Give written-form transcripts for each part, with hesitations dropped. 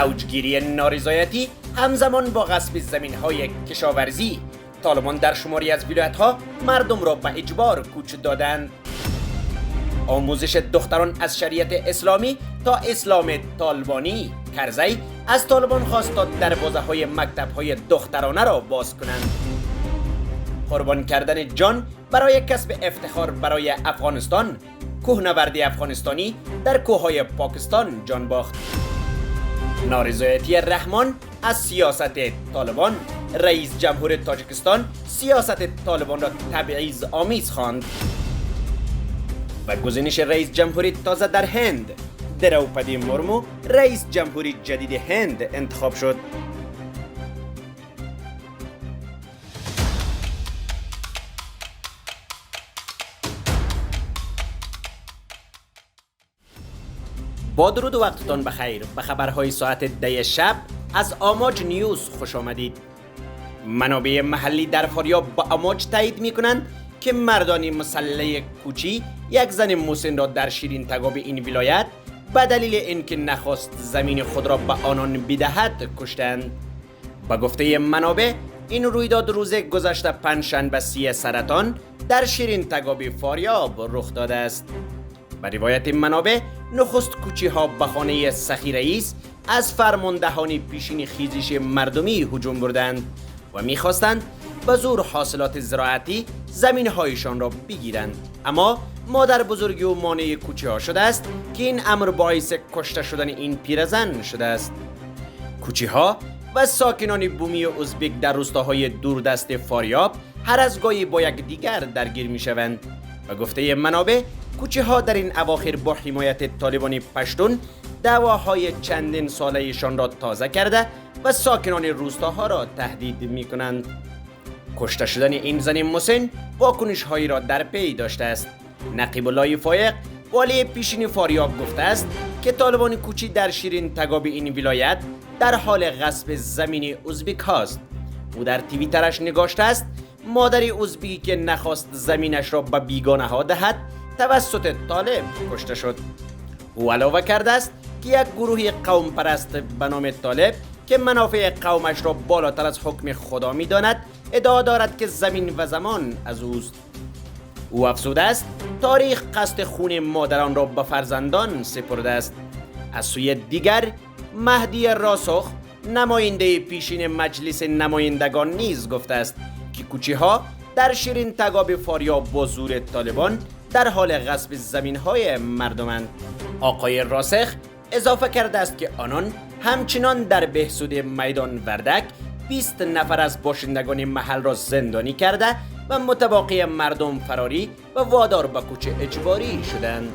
اوجگیری نارضایتی همزمان با غصب زمین‌های کشاورزی، طالبان در شماری از ولایت‌ها مردم را به اجبار کوچ دادند. آموزش دختران از شریعت اسلامی تا اسلام طالبانی. کرزی از طالبان خواست تا دروازه‌های مکتب‌های دخترانه را باز کنند. قربان کردن جان برای کسب افتخار برای افغانستان. کوهنوردی افغانستانی در کوههای پاکستان جان باخت. نارضایتی رحمان از سیاست طالبان. رئیس جمهور تاجیکستان سیاست طالبان را تبعیض آمیز خواند. و گزینش رئیس جمهوری تازه در هند. دروپدی مرمو رئیس جمهوری جدید هند انتخاب شد. با درود و وقتتان بخیر. به خبرهای ساعت 10 شب از آماج نیوز خوش آمدید. منابع محلی در فاریاب با آماج تایید می کنند که مردان مسلح کوچی یک زن مسن را در شیرین تگاب این ولایت به دلیل اینکه نخواست زمین خود را به آنان بدهد کشتند. به گفته منابع این رویداد روز گذشته پنجشنبه 30 سرطان در شیرین تگاب فاریاب رخ داده است. به روایت منابع نخست کوچی ها به خانه سخی رئیس از فرماندهان پیشین خیزش مردمی هجوم بردند و میخواستند به زور حاصلات زراعتی زمین هایشان را بگیرند، اما مادر بزرگی و مانع کوچه ها شده است که این امر باعث کشته شدن این پیرزن شده است. کوچه ها و ساکنان بومی ازبک در روستاهای دوردست فاریاب هر از گاهی با یک دیگر درگیر می شوند. و گفته منابع کوچه ها در این اواخر با حمایت طالبان پشتون دعواهای چندین سالهشان را تازه کرده و ساکنان روستاها را تهدید می کنند. کشته شدن این زن مسن واکنش هایی را در پی داشته است. نقیب الله فایق والی پیشین فاریاب گفته است که طالبان کوچی در شیرین تگاب این ولایت در حال غصب زمین ازبک هاست. او در توییترش نگاشته است مادر ازبکی که نخواست زمینش را به بیگانه ها دهد توسط طالب کشته شد. او علاوه کرده است که یک گروه قوم پرست به نام طالب که منافع قومش را بالاتر از حکم خدا می داند ادعا دارد که زمین و زمان از اوست. او افزوده است تاریخ قصد خون مادران را به فرزندان سپرده است. از سوی دیگر مهدی راسخ نماینده پیشین مجلس نمایندگان نیز گفته است که کوچه ها در شیرین تگاب فاریاب با زور طالبان در حال غصب زمین های مردمند. آقای راسخ اضافه کرده است که آنان همچنان در بهسود میدان وردک 20 نفر از باشندگان محل را زندانی کرده و متباقی مردم فراری و وادار به کوچ اجباری شدند.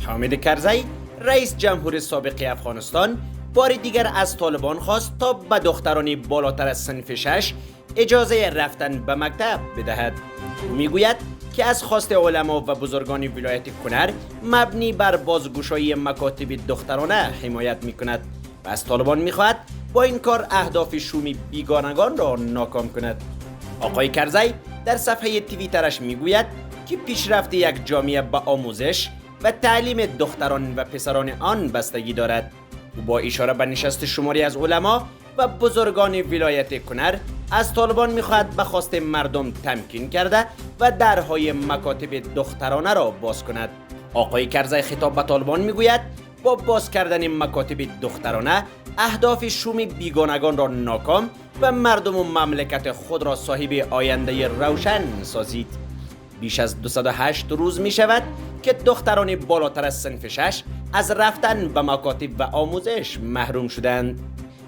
حامد کرزی رئیس جمهور سابق افغانستان بار دیگر از طالبان خواست تا به دختران بالاتر از صنف 6 اجازه رفتن به مکتب بدهد. او میگوید که از خواست علما و بزرگان ولایت کنر مبنی بر بازگشایی مکاتب دخترانه حمایت میکند و از طالبان میخواهد با این کار اهداف شومی بیگانگان را ناکام کند. آقای کرزی در صفحه توییترش میگوید که پیشرفت یک جامعه به آموزش و تعلیم دختران و پسران آن بستگی دارد. او با اشاره به نشست شماری از علما و بزرگان ولایت کنر از طالبان میخواهد به خواست مردم تمکین کرده و درهای مکاتب دخترانه را باز کند. آقای کرزی خطاب به طالبان میگوید با باز کردن مکاتب دخترانه اهداف شوم بیگانگان را ناکام و مردم و مملکت خود را صاحب آینده روشن سازید. بیش از 208 روز می شود که دختران بالاتر از صنف 6 از رفتن به مکاتب و آموزش محروم شدند.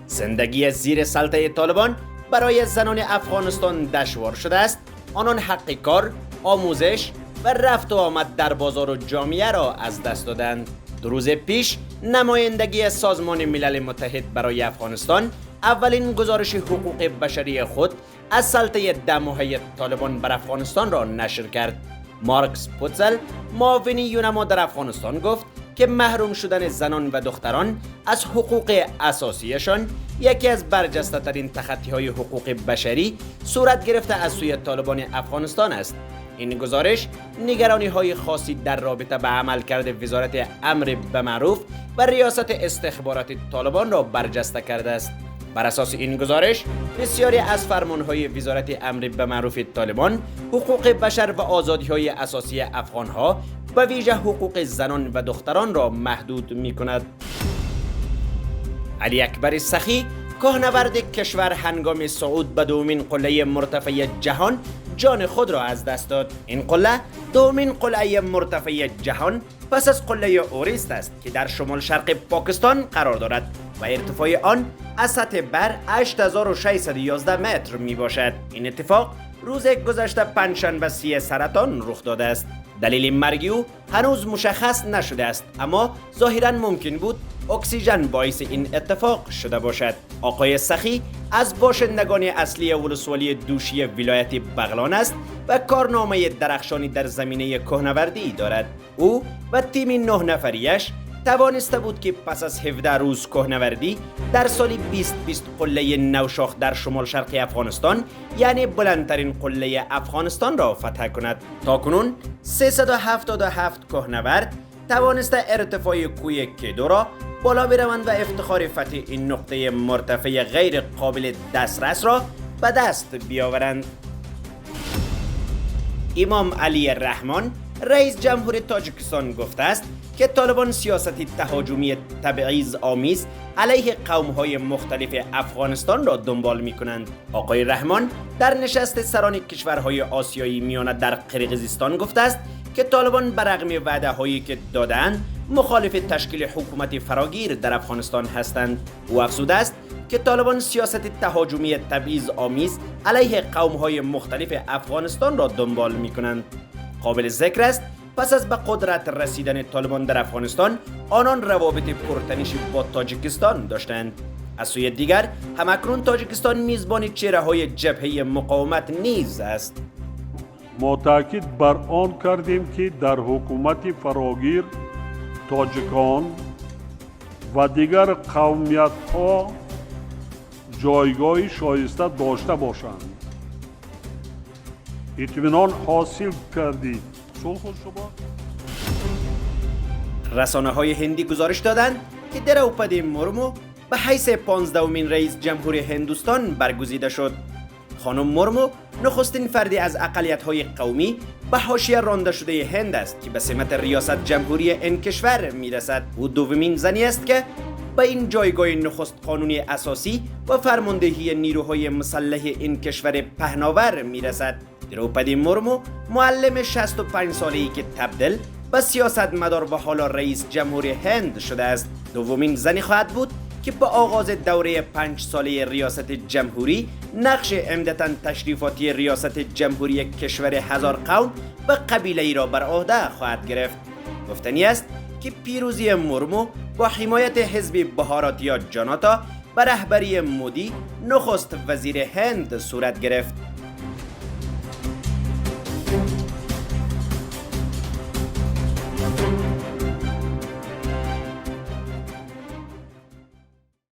زندگی زیر سلطه طالبان برای زنان افغانستان دشوار شده است. آنان حق کار، آموزش و رفت و آمد در بازار و جامعه را از دست دادند. 2 روز پیش نمایندگی سازمان ملل متحد برای افغانستان اولین گزارش حقوق بشری خود از سلطه 10 ماهه طالبان بر افغانستان را نشر کرد. مارکس پوتزل معاون یونما در افغانستان گفت که محروم شدن زنان و دختران از حقوق اساسیشان یکی از برجسته ترین تخطی های حقوق بشری صورت گرفته از سوی طالبان افغانستان است. این گزارش نگرانی های خاصی در رابطه به عملکرد وزارت امر به معروف و ریاست استخبارات طالبان را برجسته کرده است. بر اساس این گزارش بسیاری از فرمانهای وزارت امر به معروف طالبان حقوق بشر و آزادی‌های اساسی افغان‌ها به ویژه حقوق زنان و دختران را محدود می‌کند. علی اکبر سخی، کوهنورد کشور، هنگام صعود به دومین قله مرتفع جهان جان خود را از دست داد. این قله دومین قلعه مرتفع جهان پس از قله اوریست است که در شمال شرق پاکستان قرار دارد و ارتفاع آن از سطح بر 8611 متر می باشد. این اتفاق روز گذشته پنجشنبه 3 سرطان رخ داده است. دلیل مرگ او هنوز مشخص نشده است، اما ظاهراً ممکن بود اکسیژن باعث این اتفاق شده باشد. آقای سخی از باشندگان اصلی ولسوالی دوشی ولایت بغلان است و کارنامه درخشانی در زمینه کوهنوردی دارد. او و تیم 9 نفریش توانسته بود که پس از 17 روز کوهنوردی در سال 2020 قله نوشاخ در شمال شرق افغانستان، یعنی بلندترین قله افغانستان را فتح کند. تاکنون 377 کوهنورد توانسته ارتفاع کوه کدو را بالا بروند و افتخار فتح این نقطه مرتفع غیر قابل دسترس را به دست بیاورند. امام علی رحمان، رئیس جمهور تاجیکستان، گفته است که طالبان سیاستی تهاجمی تبعیض آمیز علیه قوم‌های مختلف افغانستان را دنبال می‌کنند. آقای رحمان در نشست سران کشورهای آسیایی میانه در قرقیزستان گفته است که طالبان برغم وعده‌هایی که دادند مخالف تشکیل حکومت فراگیر در افغانستان هستند. او افزوده است که طالبان سیاست تهاجمی تبعیض آمیز علیه قوم‌های مختلف افغانستان را دنبال می‌کنند. قابل ذکر است پس از به قدرت رسیدن طالبان در افغانستان، آنان روابط پرتنشی با تاجیکستان داشتند. از سوی دیگر همکنون تاجیکستان میزبان چهره‌های جبهه مقاومت نیز است. ما تاکید بر آن کردیم که در حکومت فراگیر تاجیکان و دیگر قومیت‌ها جایگاهی شایسته داشته باشند. اطمینان حاصل کردید. رسانه‌های هندی گزارش دادند که دروپدی مرمو به حیث 15مین رئیس جمهور هندوستان برگزیده شد. خانم مرمو نخستین فردی از اقلیت‌های قومی به حاشیه رانده شده هند است که به سمت ریاست جمهوری این کشور میرسد. او دومین زنی است که به این جایگاه نخست قانونی اساسی و فرماندهی نیروهای مسلح این کشور پهناور میرسد. دروپدی مرمو معلم 65 ساله‌ای که تبدیل به سیاستمدار و حالا رئیس جمهور هند شده است. دومین زنی خواهد بود که با آغاز دوره 5 ساله ریاست جمهوری نقش عمدتاً تشریفاتی ریاست جمهوری کشور هزار قوم و قبیله ای را بر عهده خواهد گرفت. گفتنی است که پیروزی مرمو با حمایت حزب بهاراتیا جاناتا به رهبری مودی نخست وزیر هند صورت گرفت.